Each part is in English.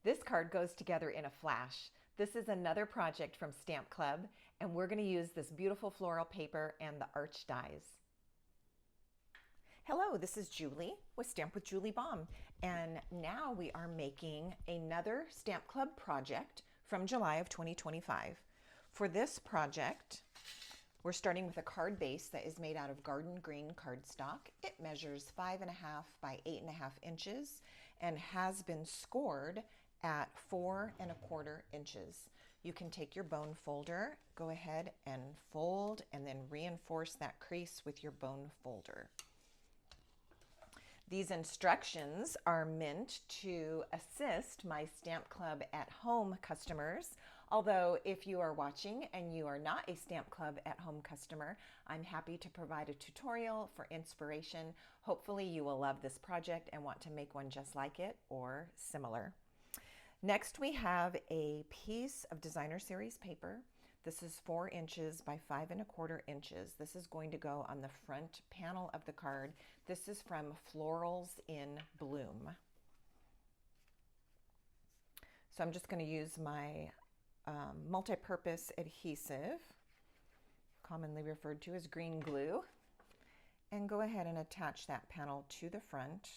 This card goes together in a flash. This is another project from Stamp Club, and we're going to use this beautiful floral paper and the arch dies. Hello, this is Julie with Stamp with Julie Baum, and now we are making another Stamp Club project from July of 2025. For this project, we're starting with a card base that is made out of garden green cardstock. It measures 5.5 by 8.5 inches and has been scored at 4.25 inches. You can take your bone folder, go ahead and fold, and then reinforce that crease with your bone folder. These instructions are meant to assist my Stamp Club at Home customers. Although if you are watching and you are not a Stamp Club at Home customer, I'm happy to provide a tutorial for inspiration. Hopefully you will love this project and want to make one just like it or similar. Next, we have a piece of designer series paper. This is 4 inches by 5.25 inches. This is going to go on the front panel of the card. This is from Florals in Bloom. So I'm just going to use my multi-purpose adhesive, commonly referred to as green glue, and go ahead and attach that panel to the front.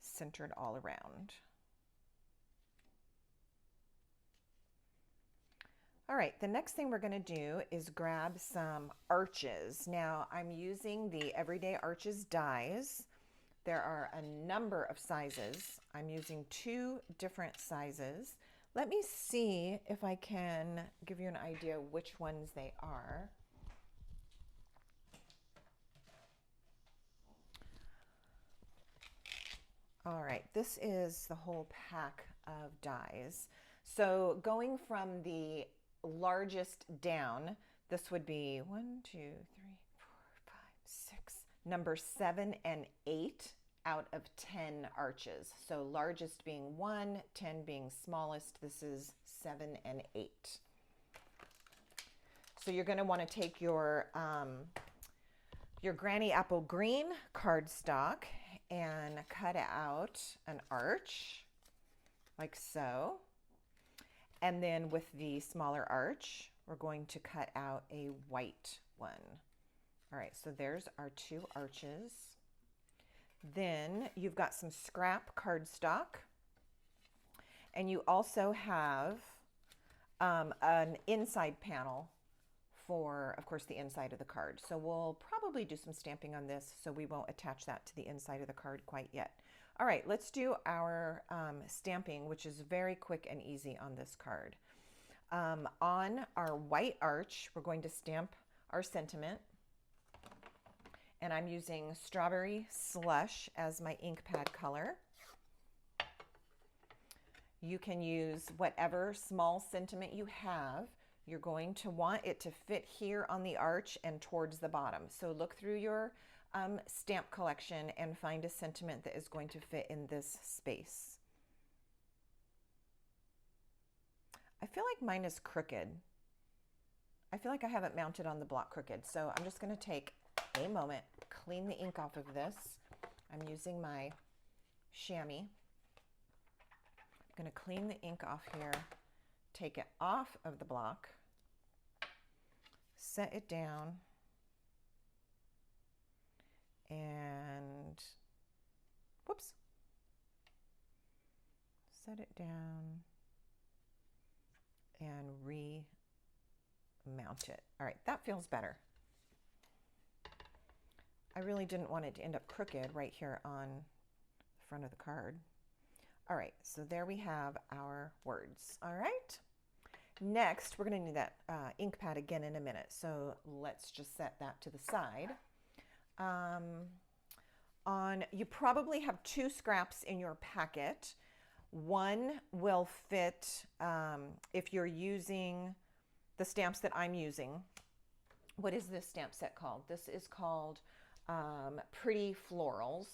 Centered all around. All right, the next thing we're going to do is grab some arches. Now I'm using the Everyday Arches dies. There are a number of sizes. I'm using 2 different sizes. Let me see if I can give you an idea which ones they are. All right, this is the whole pack of dies. So going from the largest down, this would be 1, 2, 3, 4, 5, 6, number 7 and 8 out of 10 arches. So largest being 1, 10 being smallest. This is 7 and 8. So you're going to want to take your Granny Apple Green cardstock and cut out an arch like so. And then with the smaller arch, we're going to cut out a white one. All right, so there's our 2 arches. Then you've got some scrap cardstock, and you also have an inside panel for, of course, the inside of the card. So we'll probably do some stamping on this, so we won't attach that to the inside of the card quite yet. All right, let's do our stamping, which is very quick and easy on this card. On our white arch, we're going to stamp our sentiment. And I'm using Strawberry Slush as my ink pad color. You can use whatever small sentiment you have. You're going to want it to fit here on the arch and towards the bottom. So look through your stamp collection and find a sentiment that is going to fit in this space. I feel like mine is crooked. I feel like I haven't mounted on the block crooked. So I'm just going to take a moment, clean the ink off of this. I'm using my chamois. I'm going to clean the ink off here, take it off of the block, set it down, and whoops, set it down and remount it. All right, that feels better. I really didn't want it to end up crooked right here on the front of the card. All right, so there we have our words. All right, next we're going to need that ink pad again in a minute, so let's just set that to the side. You probably have 2 scraps in your packet. One will fit if you're using the stamps that I'm using. What is this stamp set called? This is called Pretty Florals.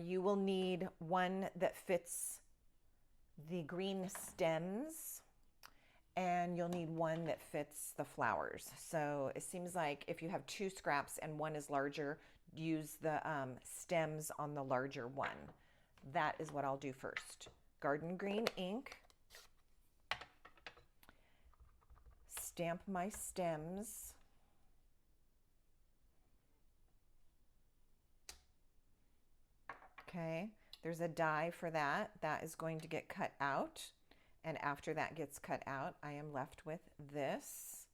You will need one that fits the green stems, and you'll need one that fits the flowers. So it seems like if you have 2 scraps and one is larger, use the stems on the larger one. That is what I'll do first. Garden green ink. Stamp my stems. Okay, there's a die for that. That is going to get cut out. And after that gets cut out, I am left with this.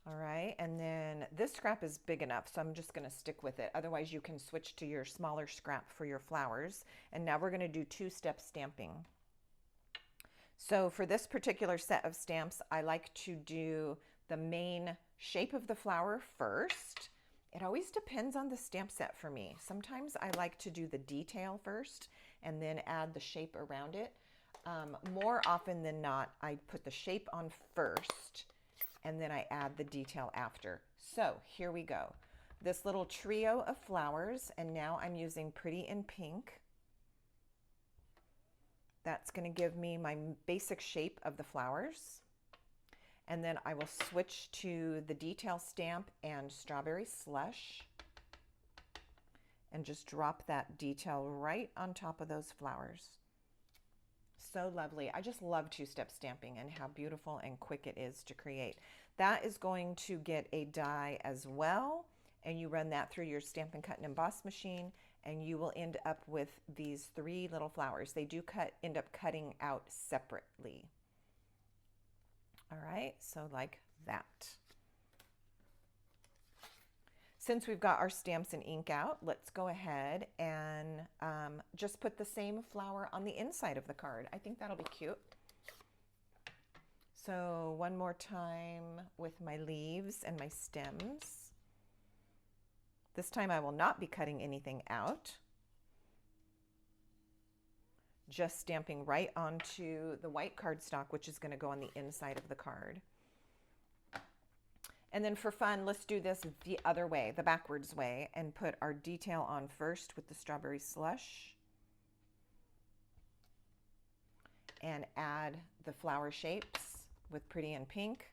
All right, and then this scrap is big enough, so I'm just gonna stick with it. Otherwise, you can switch to your smaller scrap for your flowers. And now we're gonna do two-step stamping. So for this particular set of stamps, I like to do the main shape of the flower first. It always depends on the stamp set for me. Sometimes I like to do the detail first and then add the shape around it. More often than not, I put the shape on first and then I add the detail after. So here we go. This little trio of flowers, and now I'm using Pretty in Pink. That's going to give me my basic shape of the flowers. And then I will switch to the detail stamp and Strawberry Slush and just drop that detail right on top of those flowers. So lovely. I just love two-step stamping and how beautiful and quick it is to create. That is going to get a die as well, and you run that through your Stampin' Cut and Emboss machine, and you will end up with these three little flowers. They do end up cutting out separately. All right, so like that. Since we've got our stamps and ink out, let's go ahead and just put the same flower on the inside of the card. I think that'll be cute. So one more time with my leaves and my stems. This time I will not be cutting anything out. Just stamping right onto the white cardstock, which is going to go on the inside of the card. And then for fun, let's do this the other way, the backwards way, and put our detail on first with the Strawberry Slush. And add the flower shapes with Pretty in Pink,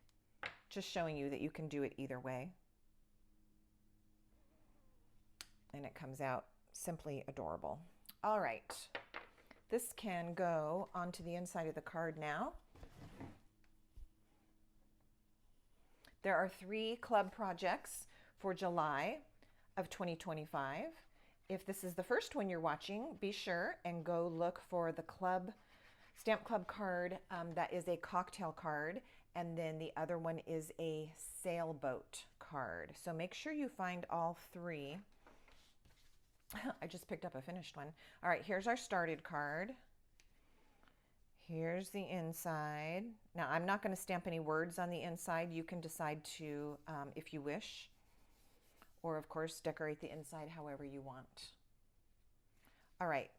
just showing you that you can do it either way. And it comes out simply adorable. All right, this can go onto the inside of the card now. There are 3 club projects for July of 2025. If this is the first one you're watching, be sure and go look for the Stamp Club card. That is a cocktail card, and then the other one is a sailboat card. So make sure you find all 3. I just picked up a finished one. All right, here's our started card. Here's the inside. Now, I'm not going to stamp any words on the inside. You can decide to, if you wish, or of course, decorate the inside however you want. All right,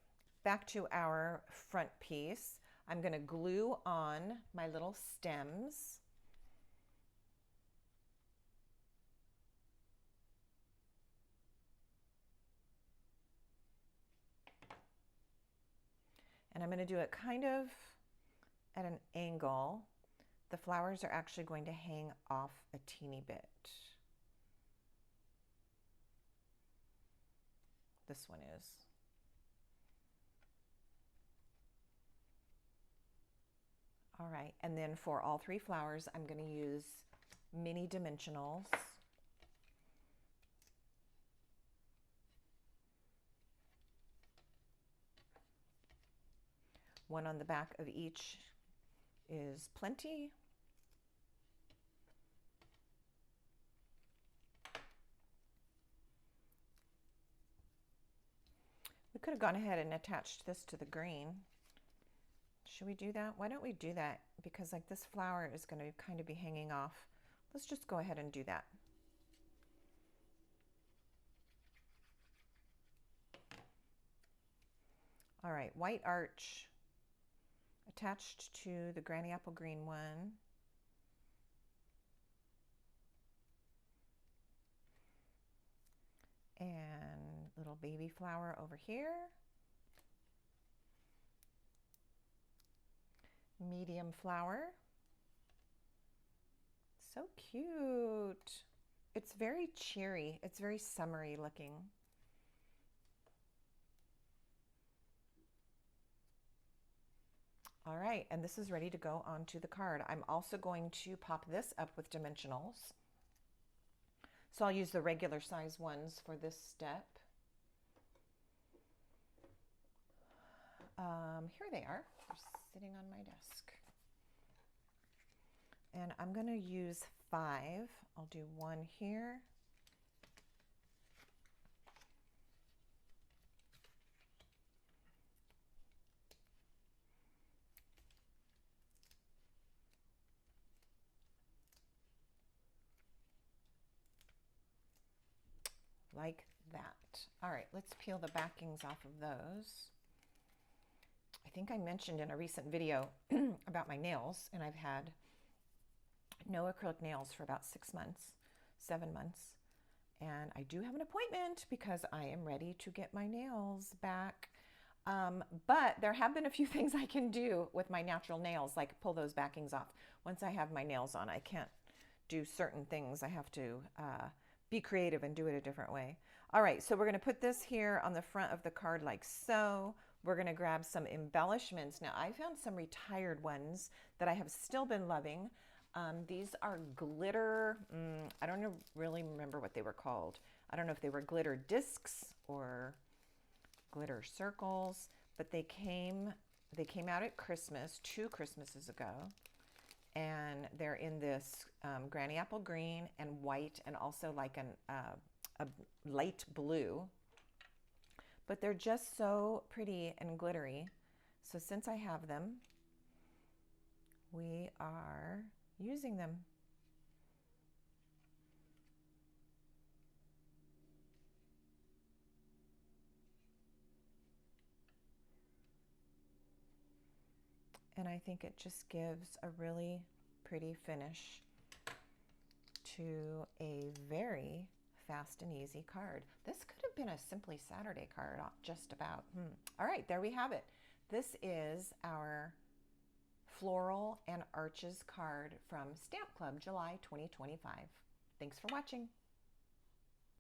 back to our front piece. I'm going to glue on my little stems. And I'm going to do it kind of at an angle. The flowers are actually going to hang off a teeny bit. This one is. All right, and then for all 3 flowers, I'm going to use mini dimensionals. One on the back of each is plenty. We could have gone ahead and attached this to the green. Should we do that? Why don't we do that? Because like this flower is going to kind of be hanging off. Let's just go ahead and do that. All right, white arch attached to the granny apple green one. And little baby flower over here. Medium flower. So cute. It's very cheery. It's very summery looking. All right, and this is ready to go onto the card. I'm also going to pop this up with dimensionals. So I'll use the regular size ones for this step. Here they are. They're sitting on my desk. And I'm going to use 5. I'll do 1 here. Like that. All right, let's peel the backings off of those. I think I mentioned in a recent video about my nails, and I've had no acrylic nails for about 6 months, 7 months. And I do have an appointment because I am ready to get my nails back. But there have been a few things I can do with my natural nails, like pull those backings off. Once I have my nails on, I can't do certain things. I have to be creative and do it a different way. All right, so we're going to put this here on the front of the card like so. We're going to grab some embellishments. Now, I found some retired ones that I have still been loving. These are glitter. I don't really remember what they were called. I don't know if they were glitter discs or glitter circles, but they came out at Christmas, 2 Christmases ago. And they're in this granny apple green and white, and also like a light blue. But they're just so pretty and glittery. So since I have them, we are using them. And I think it just gives a really pretty finish to a very fast and easy card. This could have been a Simply Saturday card, just about. All right, there we have it. This is our Floral and Arches card from Stamp Club, July 2025. Thanks for watching.